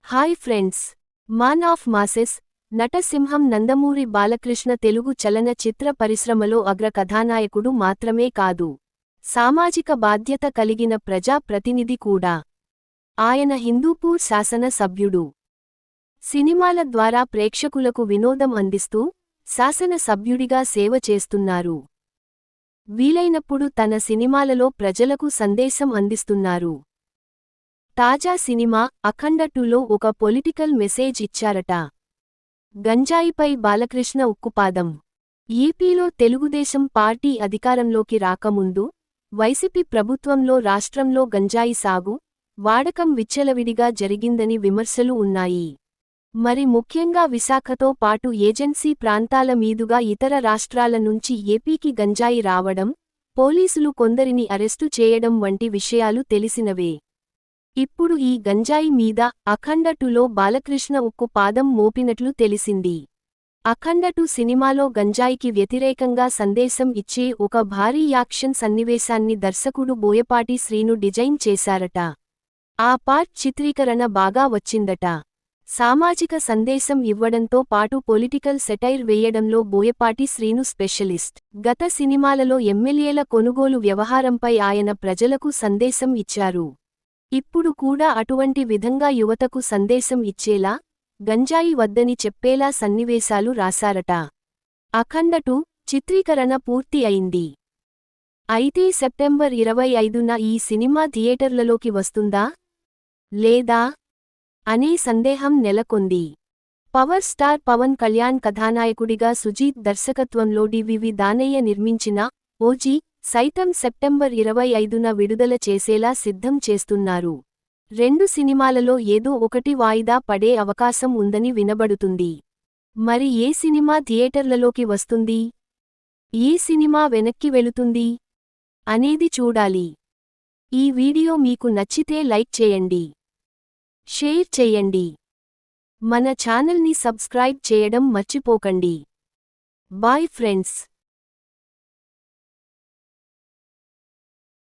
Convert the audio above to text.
Hi friends, man of masses నటసింహం నందమూరి బాలకృష్ణ తెలుగు చలనచిత్ర పరిశ్రమలో అగ్ర కథానాయకుడు మాత్రమే కాదు, సామాజిక బాధ్యత కలిగిన ప్రజా ప్రతినిధి కూడా. ఆయన హిందూపూర్ శాసన సభ్యుడు. సినిమాల ద్వారా ప్రేక్షకులకు వినోదం అందిస్తూ శాసన సభ్యుడిగా సేవ చేస్తున్నారు. వీలైనప్పుడు తన సినిమాలలో ప్రజలకు సందేశం అందిస్తున్నారు. తాజా సినిమా అఖండ 2లో ఒక పొలిటికల్ మెసేజ్ ఇచ్చారట. గంజాయిపై బాలకృష్ణ ఉక్కుపాదం. ఏపీలో తెలుగుదేశం పార్టీ అధికారంలోకి రాకముందు వైసీపీ ప్రభుత్వంలో రాష్ట్రంలో గంజాయి సాగు, వాడకం విచ్చలవిడిగా జరిగిందని విమర్శలు ఉన్నాయి. మరి ముఖ్యంగా విశాఖతో పాటు ఏజెన్సీ ప్రాంతాల మీదుగా ఇతర రాష్ట్రాల నుంచి ఏపీకి గంజాయి రావడం, పోలీసులు కొందరిని అరెస్టు చేయడం వంటి విషయాలు తెలిసినవే. ఇప్పుడు ఈ గంజాయి మీద అఖండ 2లో బాలకృష్ణ ఉక్కు పాదం మోపినట్లు తెలిసింది. అఖండ 2 సినిమాలో గంజాయికి వ్యతిరేకంగా సందేశం ఇచ్చే ఒక భారీ యాక్షన్ సన్నివేశాన్ని దర్శకుడు బోయపాటి శ్రీను డిజైన్ చేశారట. ఆ పార్ట్ చిత్రీకరణ బాగా వచ్చిందట. సామాజిక సందేశం ఇవ్వడంతో పాటు పొలిటికల్ సెటైర్ వేయడంలో బోయపాటి శ్రీను స్పెషలిస్ట్. గత సినిమాలలో ఎమ్మెల్యేల కొనుగోలు వ్యవహారంపై ఆయన ప్రజలకు సందేశం ఇచ్చారు. ఇప్పుడు కూడా అటువంటి విధంగా యువతకు సందేశం ఇచ్చేలా, గంజాయి వద్దని చెప్పేలా సన్నివేశాలు రాశారట. అఖండ 2 చిత్రీకరణ పూర్తి అయింది. అయితే సెప్టెంబర్ 25న ఈ సినిమా థియేటర్లలోకి వస్తుందా లేదా అనే సందేహం నెలకొంది. పవర్ స్టార్ పవన్ కళ్యాణ్ కథానాయకుడిగా సుజీత్ దర్శకత్వంలో డివివి దానయ్య నిర్మించిన ఓజీ సైతం సెప్టెంబర్ 25న విడుదల చేసేలా సిద్ధం చేస్తున్నారు. రెండు సినిమాలలో ఏదో ఒకటి వాయిదా పడే అవకాశం ఉందని వినబడుతుంది. మరి ఏ సినిమా థియేటర్లలోకి వస్తుంది, ఏ సినిమా వెనక్కి వెళుతుంది అనేది చూడాలి. ఈ వీడియో మీకు నచ్చితే లైక్ చేయండి, షేర్ చేయండి, మన ఛానల్ని సబ్స్క్రైబ్ చేయడం మర్చిపోకండి. Bye friends.